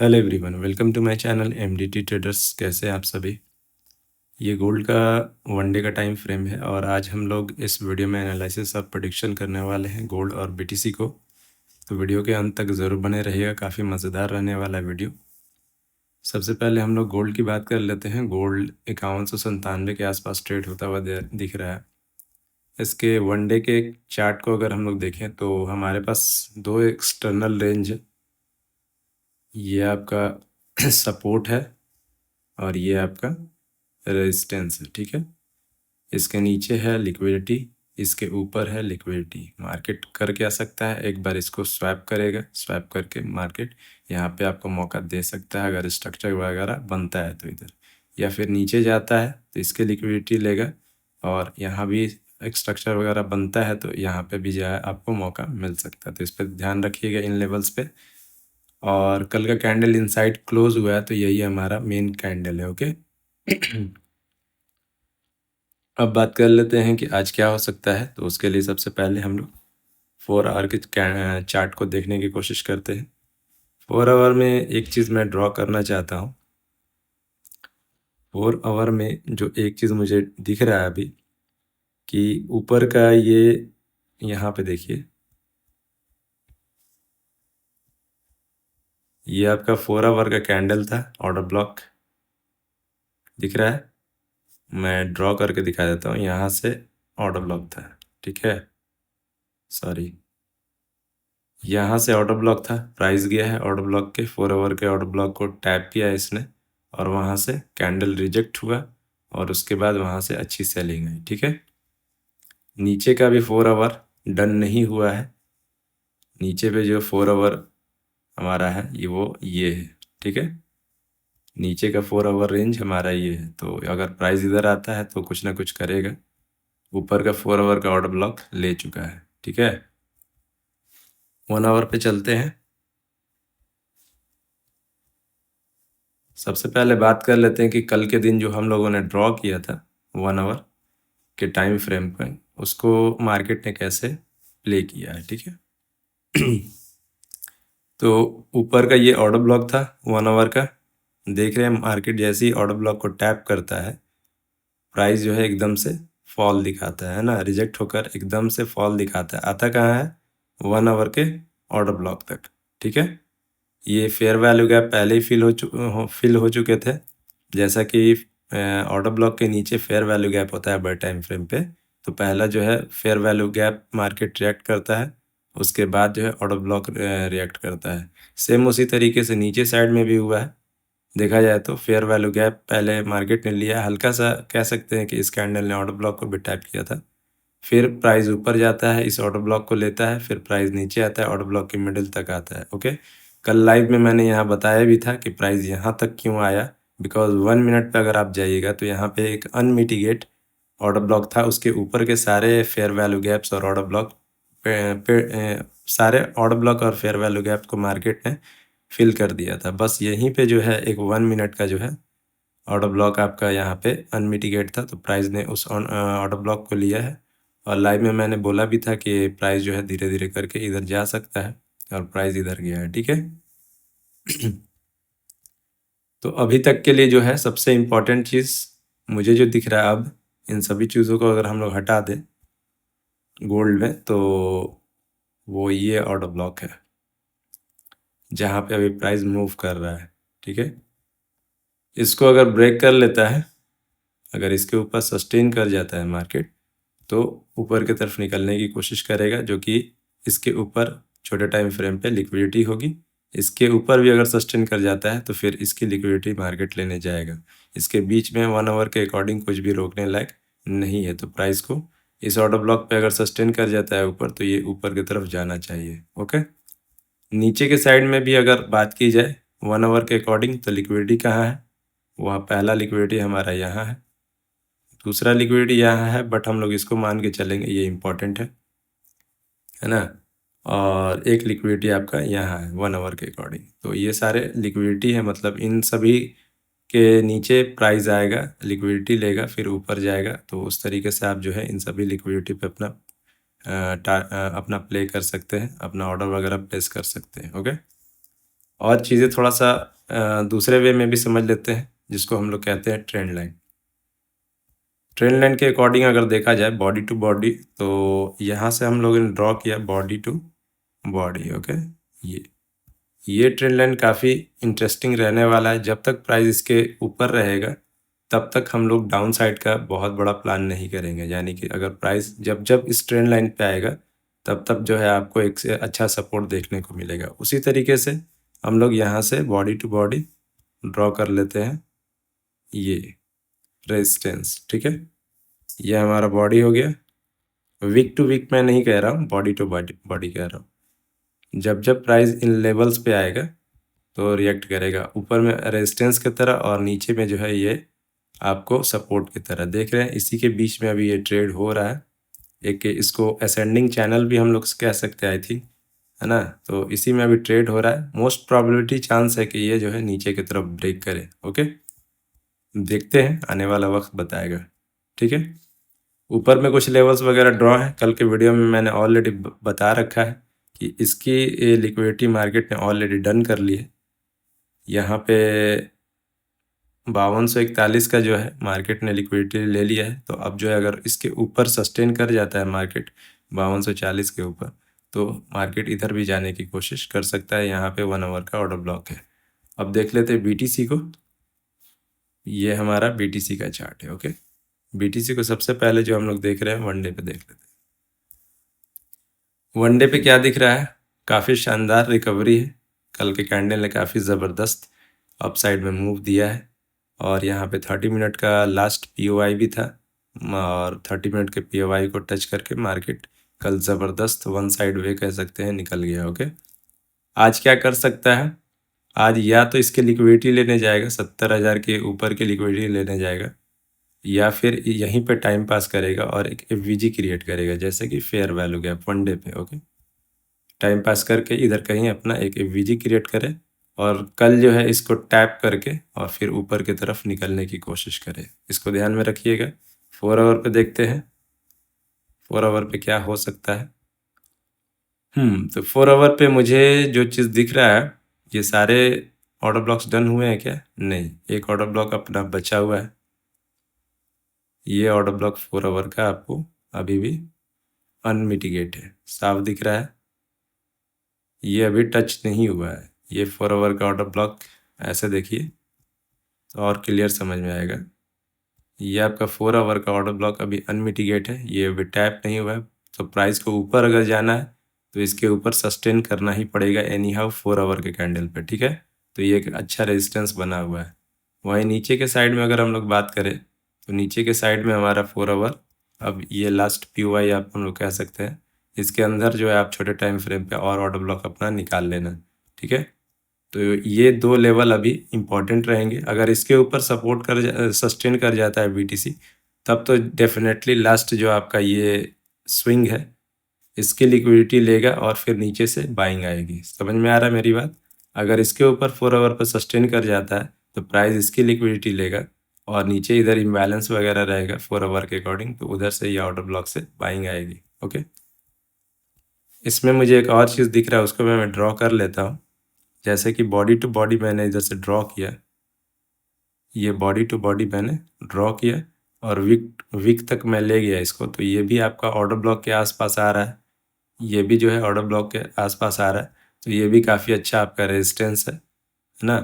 Hello everyone, welcome to my channel MDT traders. कैसे हैं आप सभी। ये गोल्ड का वनडे का टाइम फ्रेम है और आज हम लोग इस वीडियो में एनालिसिस और प्रेडिक्शन करने वाले हैं गोल्ड और बीटीसी को। तो वीडियो के अंत तक ज़रूर बने रहिएगा, काफ़ी मज़ेदार रहने वाला वीडियो। सबसे पहले हम लोग गोल्ड की बात कर लेते हैं। गोल्ड 5197 के आसपास ट्रेड होता हुआ दिख रहा है। इसके वनडे के चार्ट को अगर हम लोग देखें तो हमारे पास दो एक्सटर्नल रेंज है। ये आपका सपोर्ट है और ये आपका रेजिस्टेंस है, ठीक है। इसके नीचे है लिक्विडिटी, इसके ऊपर है लिक्विडिटी। मार्केट कर क्या सकता है, एक बार इसको स्वैप करेगा, स्वैप करके मार्केट यहाँ पे आपको मौका दे सकता है अगर स्ट्रक्चर वगैरह बनता है तो इधर, या फिर नीचे जाता है तो इसके लिक्विडिटी लेगा और यहाँ भी एक स्ट्रक्चर वगैरह बनता है तो यहाँ पे भी जो है आपको मौका मिल सकता है। तो इस पर ध्यान रखिएगा इन लेवल्स पे। और कल का कैंडल इनसाइड क्लोज हुआ है तो यही हमारा मेन कैंडल है, ओके। अब बात कर लेते हैं कि आज क्या हो सकता है। तो उसके लिए सबसे पहले हम लोग 4 आवर के चार्ट को देखने की कोशिश करते हैं। 4 आवर में एक चीज़ मैं ड्रॉ करना चाहता हूँ। 4 आवर में जो एक चीज़ मुझे दिख रहा है अभी कि ऊपर का ये यहाँ पे देखिए, ये आपका 4 आवर का कैंडल था, ऑर्डर ब्लॉक दिख रहा है। मैं ड्रॉ करके दिखा देता हूँ। यहाँ से ऑर्डर ब्लॉक था, ठीक है, सॉरी, यहाँ से ऑर्डर ब्लॉक था। प्राइस गया है ऑर्डर ब्लॉक के, 4 आवर के ऑर्डर ब्लॉक को टैप किया है इसने और वहाँ से कैंडल रिजेक्ट हुआ और उसके बाद वहाँ से अच्छी सेलिंग आई, ठीक है। नीचे का भी 4 आवर डन नहीं हुआ है। नीचे पे जो 4 आवर हमारा है ये है, ठीक है। नीचे का 4 आवर रेंज हमारा ये है। तो अगर प्राइस इधर आता है तो कुछ ना कुछ करेगा। ऊपर का 4 आवर का ऑर्डर ब्लॉक ले चुका है, ठीक है। 1 आवर पे चलते हैं। सबसे पहले बात कर लेते हैं कि कल के दिन जो हम लोगों ने ड्रॉ किया था 1 आवर के टाइम फ्रेम पे, उसको मार्केट ने कैसे प्ले किया है, ठीक है। तो ऊपर का ये ऑर्डर ब्लॉक था 1 आवर का। देख रहे हैं मार्केट जैसे ही ऑर्डर ब्लॉक को टैप करता है, प्राइस जो है एकदम से फॉल दिखाता है ना, रिजेक्ट होकर एकदम से फॉल दिखाता है। आता कहाँ है, 1 आवर के ऑर्डर ब्लॉक तक, ठीक है। ये फेयर वैल्यू गैप पहले ही फिल हो चुके थे। जैसा कि ऑर्डर ब्लॉक के नीचे फेयर वैल्यू गैप होता है बड़े टाइम फ्रेम पे, तो पहला जो है fair value gap market react करता है, उसके बाद जो है ऑर्डर ब्लॉक रिएक्ट करता है। सेम उसी तरीके से नीचे साइड में भी हुआ है। देखा जाए तो फेयर वैल्यू गैप पहले मार्केट ने लिया, हल्का सा कह सकते हैं कि इस कैंडल ने ऑर्डर ब्लॉक को भी टैप किया था। फिर प्राइस ऊपर जाता है, इस ऑर्डर ब्लॉक को लेता है, फिर प्राइस नीचे आता है, ऑर्डर ब्लॉक के मिडिल तक आता है, ओके। कल लाइव में मैंने यहाँ बताया भी था कि प्राइस यहाँ तक क्यों आया, बिकॉज 1 मिनट पे अगर आप जाइएगा तो यहाँ पे एक अनमिटिगेट ऑर्डर ब्लॉक था। उसके ऊपर के सारे फेयर वैल्यू गैप्स और ऑर्डर ब्लॉक सारे ऑर्डर ब्लॉक और फेयर वैल्यू गैप को मार्केट ने फिल कर दिया था। बस यहीं पे जो है एक 1 मिनट का जो है ऑर्डर ब्लॉक आपका यहाँ पे अनमिटिगेट था, तो प्राइस ने उस ऑर्डर ब्लॉक को लिया है। और लाइव में मैंने बोला भी था कि प्राइस जो है धीरे धीरे करके इधर जा सकता है और प्राइस इधर गया है, ठीक है। तो अभी तक के लिए जो है सबसे इम्पोर्टेंट चीज़ मुझे जो दिख रहा है, अब इन सभी चीज़ों को अगर हम लोग हटा दें गोल्ड में, तो वो ये ऑर्डर ब्लॉक है जहाँ पे अभी प्राइस मूव कर रहा है, ठीक है। इसको अगर ब्रेक कर लेता है, अगर इसके ऊपर सस्टेन कर जाता है मार्केट, तो ऊपर की तरफ निकलने की कोशिश करेगा, जो कि इसके ऊपर छोटे टाइम फ्रेम पे लिक्विडिटी होगी। इसके ऊपर भी अगर सस्टेन कर जाता है तो फिर इसकी लिक्विडिटी मार्केट लेने जाएगा। इसके बीच में 1 आवर के अकॉर्डिंग कुछ भी रोकने लायक नहीं है। तो प्राइस को इस ऑर्डर ब्लॉक पे अगर सस्टेन कर जाता है ऊपर, तो ये ऊपर की तरफ जाना चाहिए, ओके। नीचे के साइड में भी अगर बात की जाए 1 आवर के अकॉर्डिंग, तो लिक्विडिटी कहाँ है, वहाँ पहला लिक्विडिटी हमारा यहाँ है, दूसरा लिक्विडिटी यहाँ है, बट हम लोग इसको मान के चलेंगे, ये इम्पोर्टेंट है ना। और एक लिक्विडिटी आपका यहाँ है 1 आवर के अकॉर्डिंग। तो ये सारे लिक्विडिटी है, मतलब इन सभी के नीचे प्राइस आएगा, लिक्विडिटी लेगा, फिर ऊपर जाएगा। तो उस तरीके से आप जो है इन सभी लिक्विडिटी पे अपना प्ले कर सकते हैं, अपना ऑर्डर वगैरह प्लेस कर सकते हैं, ओके। और चीज़ें थोड़ा सा दूसरे वे में भी समझ लेते हैं, जिसको हम लोग कहते हैं ट्रेंड लाइन। ट्रेंड लाइन के अकॉर्डिंग अगर देखा जाए बॉडी टू बॉडी, तो यहाँ से हम लोगों ने ड्रॉ किया बॉडी टू बॉडी। ओके, ये ट्रेंड लाइन काफ़ी इंटरेस्टिंग रहने वाला है। जब तक प्राइस इसके ऊपर रहेगा तब तक हम लोग डाउन साइड का बहुत बड़ा प्लान नहीं करेंगे। यानी कि अगर प्राइस जब जब इस ट्रेंड लाइन पे आएगा तब तब जो है आपको एक से अच्छा सपोर्ट देखने को मिलेगा। उसी तरीके से हम लोग यहाँ से बॉडी टू बॉडी ड्रॉ कर लेते हैं ये रेजिस्टेंस। ठीक है, ये हमारा बॉडी हो गया। वीक टू वीक मैं नहीं कह रहा हूँ, बॉडी टू बॉडी बॉडी कह रहा हूँ। जब जब प्राइस इन लेवल्स पे आएगा तो रिएक्ट करेगा, ऊपर में रेजिस्टेंस की तरह और नीचे में जो है ये आपको सपोर्ट की तरह। देख रहे हैं इसी के बीच में अभी ये ट्रेड हो रहा है। एक इसको असेंडिंग चैनल भी हम लोग कह सकते हैं आई थिंक, है ना। तो इसी में अभी ट्रेड हो रहा है। मोस्ट प्रोबेबिलिटी चांस है कि ये जो है नीचे की तरफ ब्रेक करे। ओके, देखते हैं, आने वाला वक्त बताएगा। ठीक है, ऊपर में कुछ लेवल्स वगैरह ड्रॉ हैं। कल के वीडियो में मैंने ऑलरेडी बता रखा है कि इसकी लिक्विडिटी मार्केट ने ऑलरेडी डन कर ली है। यहाँ पे 5241 का जो है मार्केट ने लिक्विडिटी ले लिया है। तो अब जो है अगर इसके ऊपर सस्टेन कर जाता है मार्केट 5240 के ऊपर, तो मार्केट इधर भी जाने की कोशिश कर सकता है। यहाँ पे 1 आवर का ऑर्डर ब्लॉक है। अब देख लेते हैं बीटीसी को। ये हमारा बीटीसी का चार्ट है। ओके, बीटीसी को सबसे पहले जो हम लोग देख रहे हैं वन डे पे देख लेते हैं। वन डे पे क्या दिख रहा है, काफ़ी शानदार रिकवरी है। कल के कैंडल ने काफ़ी ज़बरदस्त अपसाइड में मूव दिया है। और यहाँ पे 30 मिनट का लास्ट पीओआई भी था और 30 मिनट के पीओआई को टच करके मार्केट कल ज़बरदस्त वन साइड वे कह सकते हैं निकल गया। ओके, आज क्या कर सकता है, आज या तो इसके लिक्विडिटी लेने जाएगा, 70,000 के ऊपर की लिक्विडिटी लेने जाएगा, या फिर यहीं पे टाइम पास करेगा और एक एफवीजी क्रिएट करेगा, जैसे कि fair value gap one day पे। ओके, टाइम पास करके इधर कहीं अपना एक एफवीजी क्रिएट करे और कल जो है इसको टैप करके और फिर ऊपर की तरफ निकलने की कोशिश करे। इसको ध्यान में रखिएगा। 4 आवर पे देखते हैं 4 आवर पे क्या हो सकता है। तो 4 आवर पे मुझे जो चीज़ दिख रहा है, ये सारे ऑर्डर ब्लॉक्स डन हुए हैं क्या? नहीं, एक ऑर्डर ब्लॉक अपना बचा हुआ है। ये ऑर्डर ब्लॉक 4 आवर का आपको अभी भी अनमिटिगेट है, साफ दिख रहा है। ये अभी टच नहीं हुआ है। ये 4 आवर का ऑर्डर ब्लॉक ऐसे देखिए तो और क्लियर समझ में आएगा। ये आपका 4 आवर का ऑर्डर ब्लॉक अभी अनमिटिगेट है, ये अभी टैप नहीं हुआ है। तो प्राइस को ऊपर अगर जाना है तो इसके ऊपर सस्टेन करना ही पड़ेगा एनी हाउ 4 आवर के कैंडल पे। ठीक है, तो ये एक अच्छा रेजिस्टेंस बना हुआ है। वहीं नीचे के साइड में अगर हम लोग बात करें तो नीचे के साइड में हमारा 4 आवर, अब ये लास्ट पीओआई आप हम लोग कह सकते हैं। इसके अंदर जो है आप छोटे टाइम फ्रेम पे और ऑर्डर ब्लॉक अपना निकाल लेना। ठीक है, तो ये 2 लेवल अभी इम्पॉर्टेंट रहेंगे। अगर इसके ऊपर सपोर्ट सस्टेन कर जाता है बीटीसी, तब तो डेफिनेटली लास्ट जो आपका ये स्विंग है इसकी लिक्विडिटी लेगा और फिर नीचे से बाइंग आएगी। समझ में आ रहा है मेरी बात? अगर इसके ऊपर 4 आवर पर सस्टेन कर जाता है तो प्राइस इसकी लिक्विडिटी लेगा और नीचे इधर इम्बैलेंस वगैरह रहेगा 4 आवर के अकॉर्डिंग, तो उधर से ये ऑर्डर ब्लॉक से बाइंग आएगी। ओके, इसमें मुझे एक और चीज़ दिख रहा है, उसको मैं ड्रॉ कर लेता हूँ। जैसे कि बॉडी टू बॉडी मैंने इधर से ड्रॉ किया, ये बॉडी टू बॉडी मैंने ड्रॉ किया और वीक वीक तक मैं ले गया इसको, तो ये भी आपका ऑर्डर ब्लॉक के आसपास आ रहा है। ये भी जो है ऑर्डर ब्लॉक के आसपास आ रहा है, तो ये भी काफ़ी अच्छा आपका रेजिस्टेंस है ना।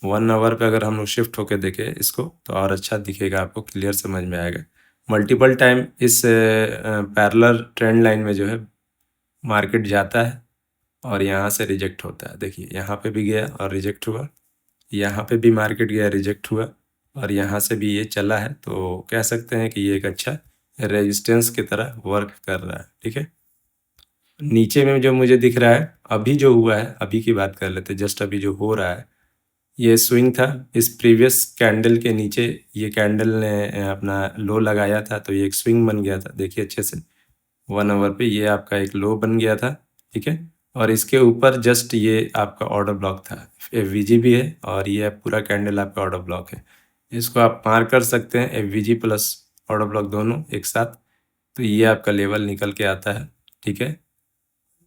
1 आवर पे अगर हम लोग शिफ्ट होके देखें इसको तो और अच्छा दिखेगा, आपको क्लियर समझ में आएगा। मल्टीपल टाइम इस पैरेलल ट्रेंड लाइन में जो है मार्केट जाता है और यहाँ से रिजेक्ट होता है। देखिए यहाँ पे भी गया और रिजेक्ट हुआ, यहाँ पे भी मार्केट गया रिजेक्ट हुआ और यहाँ से भी ये चला है। तो कह सकते हैं कि ये एक अच्छा रेजिस्टेंस की तरह वर्क कर रहा है। ठीक है, नीचे में जो मुझे दिख रहा है अभी जो हुआ है, अभी की बात कर लेते हैं, जस्ट अभी जो हो रहा है, ये स्विंग था इस प्रीवियस कैंडल के नीचे। ये कैंडल ने अपना लो लगाया था तो ये एक स्विंग बन गया था। देखिए अच्छे से 1 आवर पे ये आपका एक लो बन गया था। ठीक है, और इसके ऊपर जस्ट ये आपका ऑर्डर ब्लॉक था, एफवीजी भी है और ये पूरा कैंडल आपका ऑर्डर ब्लॉक है। इसको आप मार कर सकते हैं एफवीजी प्लस ऑर्डर ब्लॉक दोनों एक साथ, तो ये आपका लेवल निकल के आता है। ठीक है,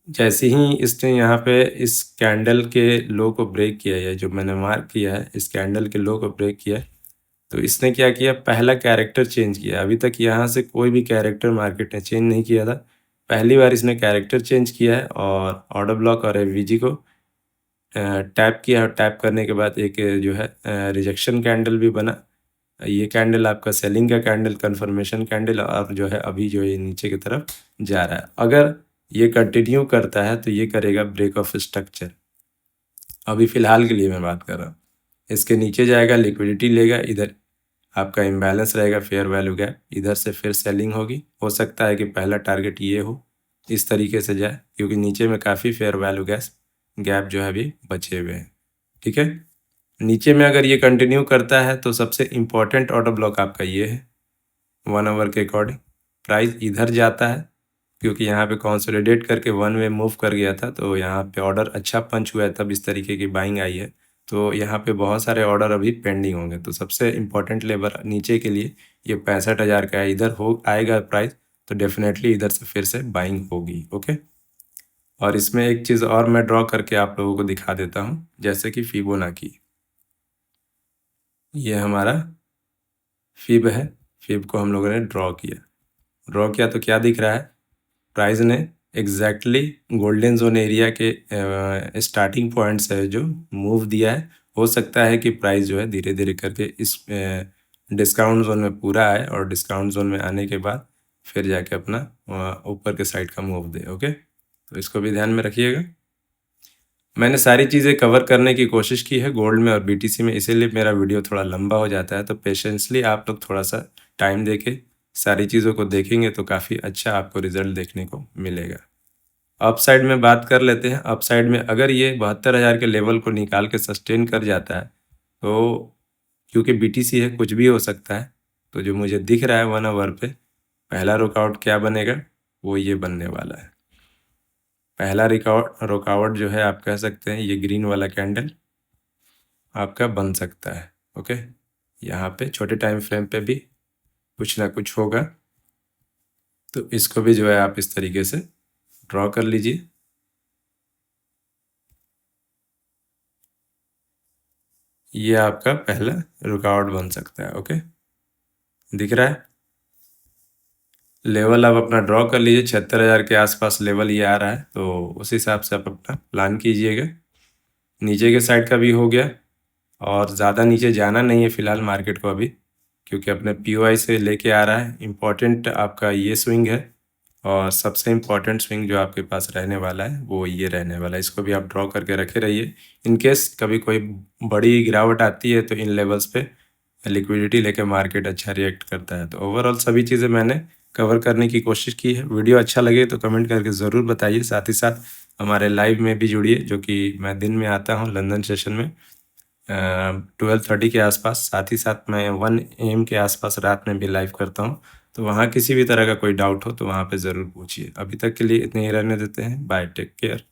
जैसे ही इसने यहाँ पे इस कैंडल के लो को ब्रेक किया है, जो मैंने मार्क किया है, इस कैंडल के लो को ब्रेक किया है, तो इसने क्या किया, पहला कैरेक्टर चेंज किया। अभी तक यहाँ से कोई भी कैरेक्टर मार्केट ने चेंज नहीं किया था। पहली बार इसने कैरेक्टर चेंज किया है और ऑर्डर ब्लॉक और एफवीजी को टैप किया, और टैप करने के बाद एक जो है रिजेक्शन कैंडल भी बना। ये कैंडल आपका सेलिंग का कैंडल, कंफर्मेशन कैंडल, और जो है अभी जो ये नीचे की तरफ जा रहा है। अगर ये कंटिन्यू करता है तो ये करेगा ब्रेक ऑफ स्ट्रक्चर। अभी फ़िलहाल के लिए मैं बात कर रहा हूँ। इसके नीचे जाएगा, लिक्विडिटी लेगा, इधर आपका इम्बैलेंस रहेगा, फेयर वैल्यू गैप, इधर से फिर सेलिंग होगी। हो सकता है कि पहला टारगेट ये हो, इस तरीके से जाए, क्योंकि नीचे में काफ़ी फेयर वैल्यू गैप जो है अभी बचे हुए हैं। ठीक है, नीचे में अगर ये कंटिन्यू करता है तो सबसे इम्पोर्टेंट ऑर्डर ब्लॉक आपका ये है। 1 आवर के अकॉर्डिंग प्राइस इधर जाता है, क्योंकि यहाँ पे कंसोलिडेट करके वन वे मूव कर गया था, तो यहाँ पे ऑर्डर अच्छा पंच हुआ है, तब इस तरीके की बाइंग आई है। तो यहाँ पे बहुत सारे ऑर्डर अभी पेंडिंग होंगे। तो सबसे इम्पोर्टेंट लेवल नीचे के लिए ये 65,000 का है। इधर हो आएगा प्राइस तो डेफिनेटली इधर से फिर से बाइंग होगी। ओके, और इसमें एक चीज़ और मैं ड्रॉ करके आप लोगों को दिखा देता हूँ, जैसे कि फिबोनाची। ये हमारा फिब है, फिब को हम लोगों ने ड्रॉ किया तो क्या दिख रहा है, प्राइस ने एग्जैक्टली गोल्डन जोन एरिया के स्टार्टिंग पॉइंट से जो मूव दिया है। हो सकता है कि प्राइस जो है धीरे धीरे करके इस डिस्काउंट जोन में पूरा आए, और डिस्काउंट जोन में आने के बाद फिर जाके अपना ऊपर के साइड का मूव दे। ओके, तो इसको भी ध्यान में रखिएगा। मैंने सारी चीज़ें कवर करने की कोशिश की है गोल्ड में और बीटीसी में, इसीलिए मेरा वीडियो थोड़ा लंबा हो जाता है। तो पेशेंसली आप लोग थोड़ा सा टाइम देके सारी चीज़ों को देखेंगे तो काफ़ी अच्छा आपको रिजल्ट देखने को मिलेगा। अप साइड में बात कर लेते हैं। अप साइड में अगर ये 72,000 के लेवल को निकाल के सस्टेन कर जाता है तो, क्योंकि बीटीसी है, कुछ भी हो सकता है, तो जो मुझे दिख रहा है 1 आवर पे पहला रुकावट क्या बनेगा, वो ये बनने वाला है। पहला रुकावट जो है आप कह सकते हैं ये ग्रीन वाला कैंडल आपका बन सकता है। ओके, यहाँ पे छोटे टाइम फ्रेम पे भी कुछ ना कुछ होगा, तो इसको भी जो है आप इस तरीके से ड्रॉ कर लीजिए। ये आपका पहला रुकावट बन सकता है। ओके, दिख रहा है, लेवल आप अपना ड्रॉ कर लीजिए। 76,000 के आसपास लेवल ये आ रहा है, तो उस हिसाब से आप अपना प्लान कीजिएगा। नीचे के साइड का भी हो गया, और ज़्यादा नीचे जाना नहीं है फ़िलहाल मार्केट को अभी, क्योंकि अपने पीओआई से लेके आ रहा है। इम्पॉर्टेंट आपका ये स्विंग है, और सबसे इम्पॉर्टेंट स्विंग जो आपके पास रहने वाला है वो ये रहने वाला है। इसको भी आप ड्रॉ करके रखे रहिए। इन केस कभी कोई बड़ी गिरावट आती है तो इन लेवल्स पे लिक्विडिटी लेके मार्केट अच्छा रिएक्ट करता है। तो ओवरऑल सभी चीज़ें मैंने कवर करने की कोशिश की है। वीडियो अच्छा लगे तो कमेंट करके ज़रूर बताइए। साथ ही साथ हमारे लाइव में भी जुड़िए, जो कि मैं दिन में आता हूँ लंदन सेशन में 12:30 के आसपास। साथ ही साथ मैं 1 AM के आसपास रात में भी लाइव करता हूँ। तो वहाँ किसी भी तरह का कोई डाउट हो तो वहाँ पे ज़रूर पूछिए। अभी तक के लिए इतने ही रहने देते हैं। Bye, take care.